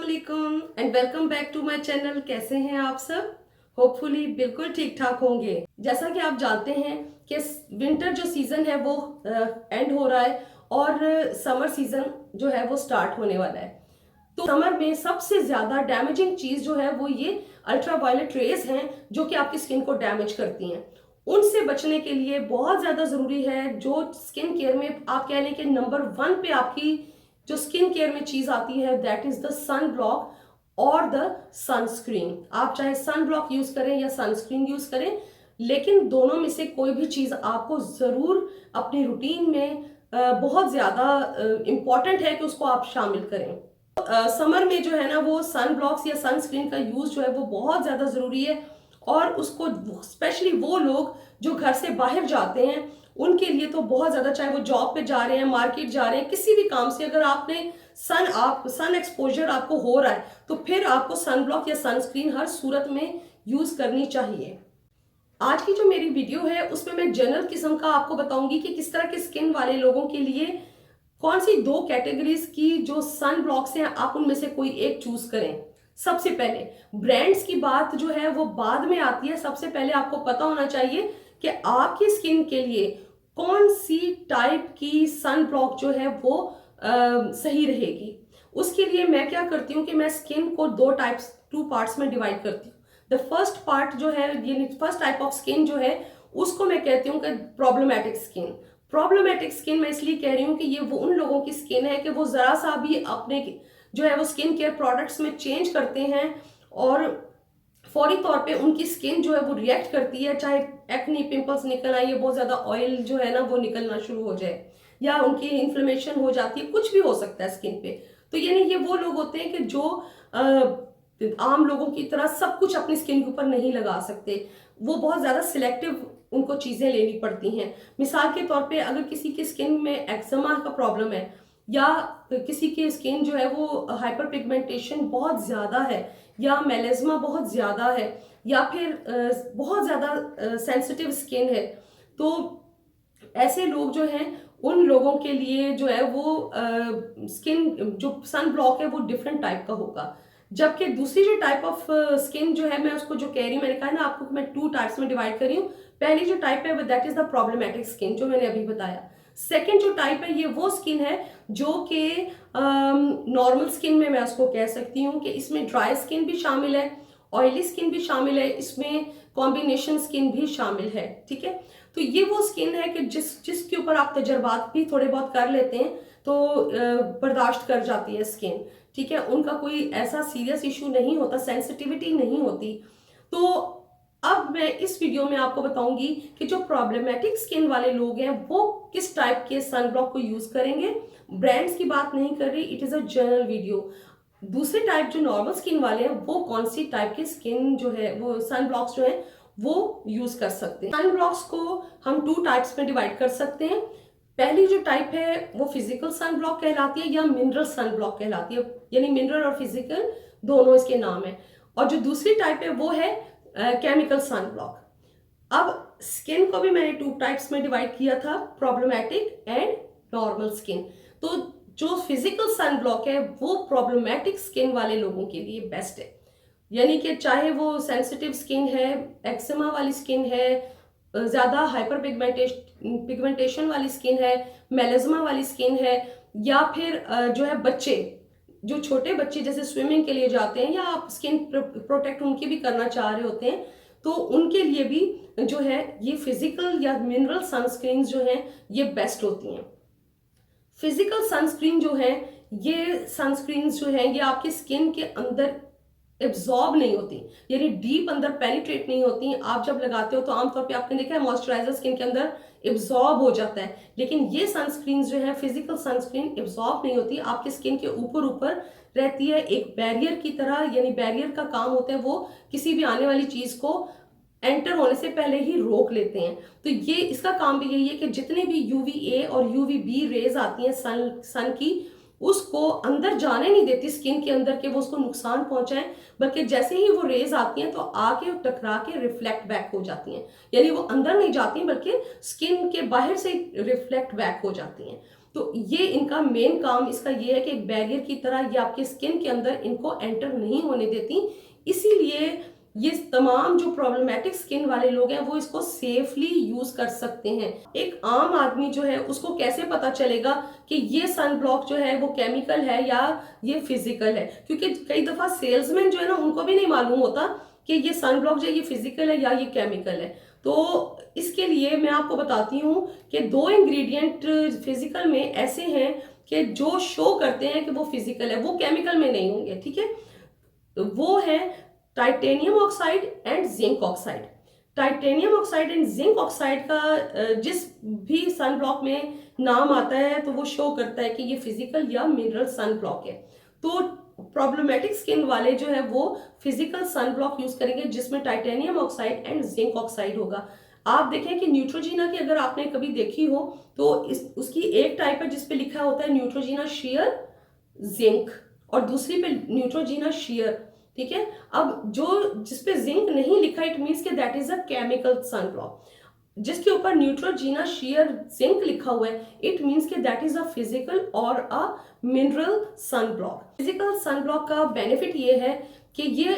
अस्सलामुअलैकुम and welcome back to my channel. कैसे हैं आप सब? होपफुली बिल्कुल ठीक ठाक होंगे। जैसा कि आप जानते हैं कि विंटर जो सीजन है वो एंड हो रहा है और समर सीजन जो है वो स्टार्ट होने वाला है। तो समर में सबसे ज्यादा डैमेजिंग चीज जो है वो ये अल्ट्रावायलेट रेज हैं जो कि आपकी स्किन को डैमेज करती हैं। उनसे बचने के लिए बहुत ज्यादा जरूरी है, जो स्किन केयर में आप कह लें कि नंबर 1 पे आपकी जो स्किन केयर में चीज आती है, that is the sun block और द सनस्क्रीन। आप चाहे सन ब्लॉक यूज करें या सनस्क्रीन यूज करें, लेकिन दोनों में से कोई भी चीज आपको जरूर अपनी रूटीन में बहुत ज्यादा इंपॉर्टेंट है कि उसको आप शामिल करें। समर में जो है ना वो सन ब्लॉक्स या सनस्क्रीन का यूज जो है वो बहुत ज्यादा जरूरी है, और उसको स्पेशली वो लोग जो घर से बाहर जाते हैं उनके लिए तो बहुत ज्यादा, चाहे वो जॉब पे जा रहे हैं, मार्केट जा रहे हैं, किसी भी काम से अगर आपने सन एक्सपोजर आपको हो रहा है तो फिर आपको सन ब्लॉक या सनस्क्रीन हर सूरत में यूज करनी चाहिए। आज की जो मेरी वीडियो है उसमें मैं जनरल किस्म का आपको बताऊंगी कि किस तरह के स्किन वाले लोगों के लिए कौन सी 2 कैटेगरीज की जो सन ब्लॉक्स हैं आप उनमें से कोई एक चूज करें। सबसे पहले ब्रांड्स की बात जो है वो बाद में आती है, सबसे पहले आपको पता होना चाहिए कि आपकी स्किन के लिए कौन सी टाइप की सन ब्लॉक जो है वो सही रहेगी। उसके लिए मैं क्या करती हूँ कि मैं स्किन को 2 पार्ट्स में डिवाइड करती हूँ। द फर्स्ट पार्ट जो है, यानी फर्स्ट टाइप ऑफ स्किन जो है उसको मैं कहती हूँ कि प्रॉब्लमेटिक स्किन। प्रॉब्लमेटिक स्किन मैं इसलिए कह रही हूँ कि ये वो उन लोगों की स्किन है कि वो जरा सा भी अपने जो है वो स्किन केयर प्रोडक्ट्स में चेंज करते हैं और फौरी तौर पे उनकी स्किन जो है वो रिएक्ट करती है, चाहे एक्ने पिंपल्स निकल आए, बहुत ज्यादा ऑयल जो है ना वो निकलना शुरू हो जाए, या उनकी इन्फ्लेमेशन हो जाती है, कुछ भी हो सकता है स्किन पे। तो यानी ये वो लोग होते हैं कि जो आम लोगों की तरह सब कुछ अपनी स्किन के ऊपर नहीं लगा सकते, वो बहुत ज्यादा सिलेक्टिव उनको चीजें लेनी पड़ती हैं। मिसाल के तौर पे अगर किसी की स्किन में एक्जिमा का प्रॉब्लम है, या किसी की स्किन जो है वो हाइपर पिगमेंटेशन बहुत ज्यादा है, या मेलेज्मा बहुत ज्यादा है, या फिर बहुत ज्यादा सेंसिटिव स्किन है, तो ऐसे लोग जो हैं उन लोगों के लिए जो है वो स्किन जो सन ब्लॉक है वो डिफरेंट टाइप का होगा। जबकि दूसरी जो टाइप ऑफ स्किन जो है, मैं उसको जो कह रही हूँ, मैंने कहा ना आपको मैं 2 टाइप्स में डिवाइड करी हूँ। पहली जो टाइप है that is the problematic skin जो मैंने अभी बताया। सेकेंड जो टाइप है ये वो स्किन है जो कि नॉर्मल स्किन में मैं उसको कह सकती हूँ कि इसमें ड्राई स्किन भी शामिल है, ऑयली स्किन भी शामिल है, इसमें कॉम्बिनेशन स्किन भी शामिल है। ठीक है, तो ये वो स्किन है कि जिसके ऊपर आप तजर्बात भी थोड़े बहुत कर लेते हैं तो बर्दाश्त कर जाती है स्किन। ठीक है, उनका कोई ऐसा सीरियस इशू नहीं होता, सेंसिटिविटी नहीं होती। तो अब मैं इस वीडियो में आपको बताऊंगी कि जो प्रॉब्लमेटिक स्किन वाले लोग हैं वो किस टाइप के सन ब्लॉक को यूज करेंगे। ब्रांड्स की बात नहीं कर रही, it is a general video. दूसरे टाइप जो नॉर्मल स्किन वाले हैं वो कौन सी टाइप के स्किन जो है वो सन ब्लॉक्स जो है वो यूज कर सकते हैं। सन ब्लॉक्स को हम 2 टाइप्स में डिवाइड कर सकते हैं। पहली जो टाइप है वो फिजिकल सन ब्लॉक कहलाती है या मिनरल सन ब्लॉक कहलाती है, यानी मिनरल और फिजिकल दोनों इसके नाम है। और जो दूसरी टाइप है वो है केमिकल सन ब्लॉक। अब स्किन को भी मैंने 2 टाइप्स में डिवाइड किया था, प्रॉब्लमेटिक एंड नॉर्मल स्किन। तो जो फिजिकल सन ब्लॉक है वो प्रॉब्लमेटिक स्किन वाले लोगों के लिए बेस्ट है, यानी कि चाहे वो सेंसिटिव स्किन है, एक्जिमा वाली स्किन है, ज्यादा हाइपर पिगमेंटेशन वाली स्किन है, मेलेज्मा वाली स्किन है, या फिर जो है बच्चे, जो छोटे बच्चे जैसे स्विमिंग के लिए जाते हैं या आप स्किन प्रोटेक्ट उनकी भी करना चाह रहे होते हैं, तो उनके लिए भी जो है ये फिजिकल या मिनरल सनस्क्रीन जो है ये बेस्ट होती हैं। फिजिकल सनस्क्रीन जो है, ये सनस्क्रीन जो है ये आपकी स्किन के अंदर एब्जॉर्ब नहीं होती, यानी डीप अंदर पेनिट्रेट नहीं होती। आप जब लगाते हो तो आमतौर पे आपने देखा है मॉइस्चराइजर स्किन के अंदर एब्जॉर्ब हो जाता है, लेकिन ये सनस्क्रीन जो है फिजिकल सनस्क्रीन एब्जॉर्ब नहीं होती, आपकी स्किन के ऊपर ऊपर रहती है एक बैरियर की तरह। यानी बैरियर का काम होता है वो किसी भी आने वाली चीज को एंटर होने से पहले ही रोक लेते हैं। तो ये इसका काम भी यही है कि जितने भी यूवीए और यूवीबी रेज आती हैं सन की, उसको अंदर जाने नहीं देती स्किन के अंदर के वो उसको नुकसान पहुंचाएं, बल्कि जैसे ही वो रेज आती हैं तो आके टकरा के रिफ्लेक्ट बैक हो जाती हैं, यानी वो अंदर नहीं जाती हैं बल्कि स्किन के बाहर से रिफ्लेक्ट बैक हो जाती हैं। तो ये इनका मेन काम इसका ये है कि एक बैरियर की तरह ये आपके स्किन के अंदर इनको एंटर नहीं होने देती। इसीलिए ये तमाम जो प्रॉब्लमेटिक स्किन वाले लोग हैं वो इसको सेफली यूज कर सकते हैं। एक आम आदमी जो है उसको कैसे पता चलेगा कि ये सन ब्लॉक जो है वो केमिकल है या ये फिजिकल है, क्योंकि कई दफा सेल्समैन जो है ना उनको भी नहीं मालूम होता कि ये सन ब्लॉक जो है ये फिजिकल है या ये केमिकल है। तो इसके लिए मैं आपको बताती हूँ कि 2 इंग्रेडिएंट फिजिकल में ऐसे हैं कि जो शो करते हैं कि वो फिजिकल है, वो केमिकल में नहीं होंगे, ठीक है। वो है titanium oxide and zinc oxide. Titanium oxide and zinc oxide का जिस भी सन ब्लॉक में नाम आता है तो वो शो करता है कि ये फिजिकल या मिनरल सन ब्लॉक है। तो प्रॉब्लमेटिक स्किन वाले जो है वो फिजिकल सन ब्लॉक यूज करेंगे जिसमें titanium oxide and zinc oxide होगा। आप देखें कि न्यूट्रोजीना की अगर आपने कभी देखी हो तो उसकी एक टाइप है जिसपे लिखा होता है न्यूट्रोजीना शेयर जिंक और दूसरी पे न्यूट्रोजीना शेयर, ठीक है। अब जो जिसपे जिंक नहीं लिखा इट मीन्स के that is a chemical sun block. जिसके ऊपर न्यूट्रोजीना शेयर जिंक लिखा हुआ है इट मीन्स के दैट इज अ फिजिकल और a mineral sun block. Physical sun block का बेनिफिट ये है कि ये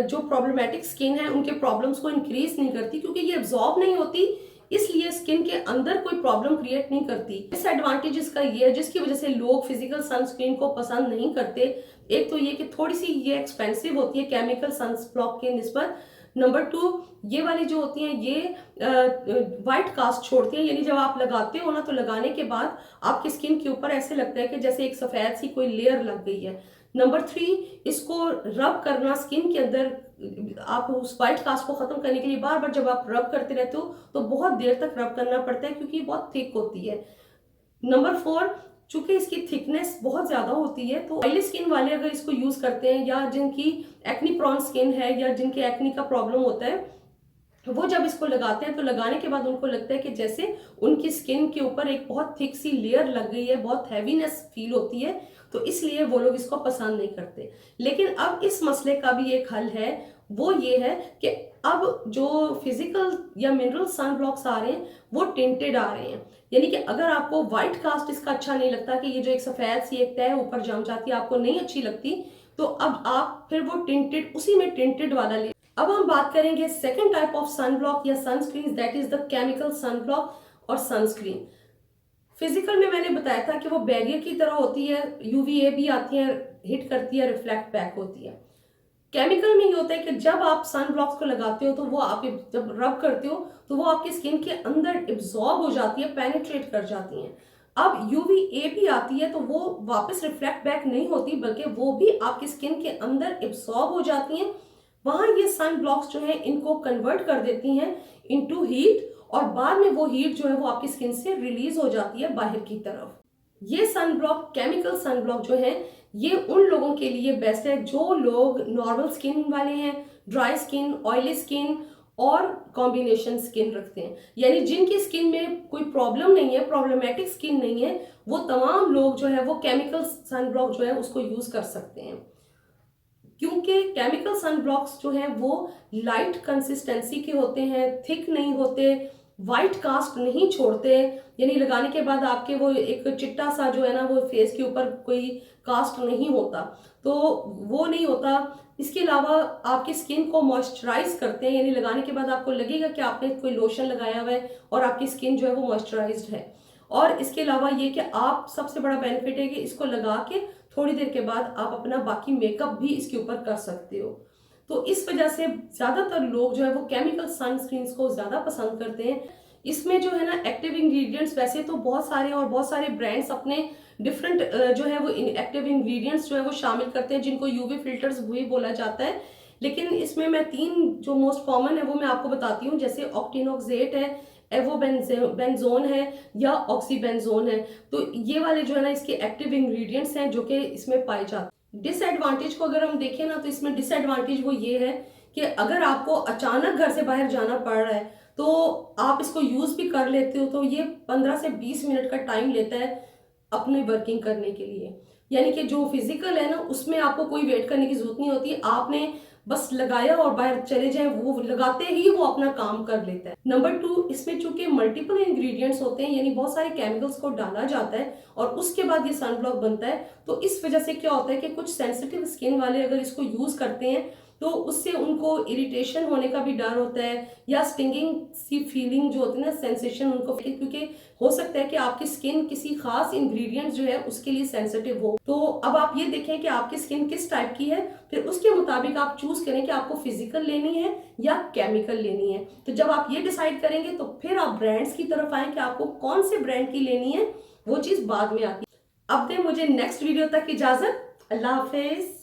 जो प्रॉब्लमेटिक स्किन है उनके प्रॉब्लम्स को इंक्रीज नहीं करती क्योंकि ये एब्जॉर्ब नहीं होती, इसलिए स्किन के अंदर कोई प्रॉब्लम क्रिएट नहीं करती। डिसएडवांटेज इसका ये है जिसकी वजह से लोग फिजिकल सनस्क्रीन को पसंद नहीं करते। एक तो ये कि थोड़ी सी ये एक्सपेंसिव होती है केमिकल सनब्लॉक के निस्बत। नंबर 2, ये वाली जो होती हैं ये वाइट कास्ट छोड़ती हैं, यानी जब आप लगाते हो ना तो लगाने के बाद आपकी स्किन के ऊपर ऐसे लगता है कि जैसे एक सफेद सी कोई लेयर लग गई है। नंबर 3, इसको रब करना स्किन के अंदर आप उस व्हाइट कास्ट को खत्म करने के लिए बार बार जब आप रब करते रहते हो तो बहुत देर तक रब करना पड़ता है क्योंकि बहुत थिक होती है। नंबर 4, चूंकि इसकी थिकनेस बहुत ज्यादा होती है तो ऑयली स्किन वाले अगर इसको यूज करते हैं या जिनकी एक्नी प्रॉन स्किन है या जिनके एक्नी का प्रॉब्लम होता है वो जब इसको लगाते हैं तो लगाने के बाद उनको लगता है कि जैसे उनकी स्किन के ऊपर एक बहुत थिक सी लेयर लग गई है, बहुत हैवीनेस फील होती है, तो इसलिए वो लोग इसको पसंद नहीं करते। लेकिन अब इस मसले का भी एक हल है, वो ये है कि अब जो फिजिकल या मिनरल सन ब्लॉक्स आ रहे हैं वो टिंटेड आ रहे हैं, यानी कि अगर आपको व्हाइट कास्ट इसका अच्छा नहीं लगता कि ये जो एक सफेद सी एक तय ऊपर जम जाती है आपको नहीं अच्छी लगती, तो अब आप फिर वो टिंटेड उसी में टिंटेड वाला ले। अब हम बात करेंगे second type of sun block या sunscreen, that is the chemical sun block और सनस्क्रीन। फिजिकल में मैंने बताया था कि वो बैरियर की तरह होती है, यूवीए भी आती है, हिट करती है, रिफ्लेक्ट बैक होती है। केमिकल में ये होता है कि जब आप सन ब्लॉक्स को लगाते हो तो वो आप जब रब करते हो तो वो आपकी स्किन के अंदर एब्जॉर्ब हो जाती है, पेनिट्रेट कर जाती हैं। अब यूवीए भी आती है तो वो वापस रिफ्लेक्ट बैक नहीं होती बल्कि वो भी आपकी स्किन के अंदर एब्जॉर्ब हो जाती हैं। वहां ये सन ब्लॉक्स जो है इनको कन्वर्ट कर देती हैं इनटू हीट और बाद में वो हीट जो है वो आपकी स्किन से रिलीज हो जाती है बाहर की तरफ। ये sun block chemical sun block जो है ये उन लोगों के लिए बेस्ट है जो लोग नॉर्मल स्किन वाले हैं, ड्राई स्किन, ऑयली स्किन और कॉम्बिनेशन स्किन रखते हैं, यानी जिनकी स्किन में कोई प्रॉब्लम नहीं है, प्रॉब्लमेटिक स्किन नहीं है, वो तमाम लोग जो है वो केमिकल सन ब्लॉक जो है उसको यूज कर सकते हैं। क्योंकि केमिकल सन ब्लॉक्स जो हैं वो लाइट कंसिस्टेंसी के होते हैं, थिक नहीं होते, व्हाइट कास्ट नहीं छोड़ते, यानी लगाने के बाद आपके वो एक चिट्टा सा जो है ना वो फेस के ऊपर कोई कास्ट नहीं होता, तो वो नहीं होता। इसके अलावा आपकी स्किन को मॉइस्चराइज करते हैं, यानी लगाने के बाद आपको लगेगा कि आपने कोई लोशन लगाया हुआ है और आपकी स्किन जो है वो मॉइस्चराइज्ड है। और इसके अलावा ये कि आप सबसे बड़ा बेनिफिट है कि इसको लगा के थोड़ी देर के बाद आप अपना बाकी मेकअप भी इसके ऊपर कर सकते हो। तो इस वजह से ज्यादातर लोग जो है वो केमिकल सनस्क्रीन को ज्यादा पसंद करते हैं। इसमें जो है ना एक्टिव इंग्रेडिएंट्स वैसे तो बहुत सारे और बहुत सारे ब्रांड्स अपने डिफरेंट जो है वो एक्टिव इंग्रेडिएंट्स जो है वो शामिल करते हैं जिनको यूवी फिल्टर्स भी बोला जाता है, लेकिन इसमें मैं 3 जो मोस्ट कॉमन है वो मैं आपको बताती हूँ, जैसे ऑक्टिनोक्सेट है, एवोबेंजोन है या ऑक्सीबेंजोन है। तो ये वाले जो है ना इसके एक्टिव इंग्रेडिएंट्स हैं जो कि इसमें पाए जाते हैं। डिसएडवांटेज को अगर हम देखें ना तो इसमें डिसएडवांटेज वो ये है कि अगर आपको अचानक घर से बाहर जाना पड़ रहा है तो आप इसको यूज भी कर लेते हो तो ये 15 से 20 मिनट का टाइम लेता है अपनी वर्किंग करने के लिए, यानी कि जो फिजिकल है ना उसमें आपको कोई वेट करने की जरूरत नहीं होती। आपने बस लगाया और बाहर चले जाए, वो लगाते ही वो अपना काम कर लेता है। नंबर 2, इसमें चूंकि मल्टीपल इंग्रेडिएंट्स होते हैं, यानी बहुत सारे केमिकल्स को डाला जाता है और उसके बाद ये सनब्लॉक बनता है, तो इस वजह से क्या होता है कि कुछ सेंसिटिव स्किन वाले अगर इसको यूज करते हैं तो उससे उनको इरिटेशन होने का भी डर होता है, या स्टिंगिंग सी फीलिंग जो होती है ना, सेंसेशन उनको, क्योंकि हो सकता है कि आपकी स्किन किसी खास इंग्रेडिएंट जो है उसके लिए सेंसिटिव हो। तो अब आप ये देखें कि आपकी स्किन किस टाइप की है, फिर उसके मुताबिक आप चूज करें कि आपको फिजिकल लेनी है या केमिकल लेनी है। तो जब आप ये डिसाइड करेंगे तो फिर आप ब्रांड्स की तरफ आए कि आपको कौन से ब्रांड की लेनी है, वो चीज बाद में आती है। अब दे मुझे नेक्स्ट वीडियो तक इजाजत। अल्लाह हाफिज।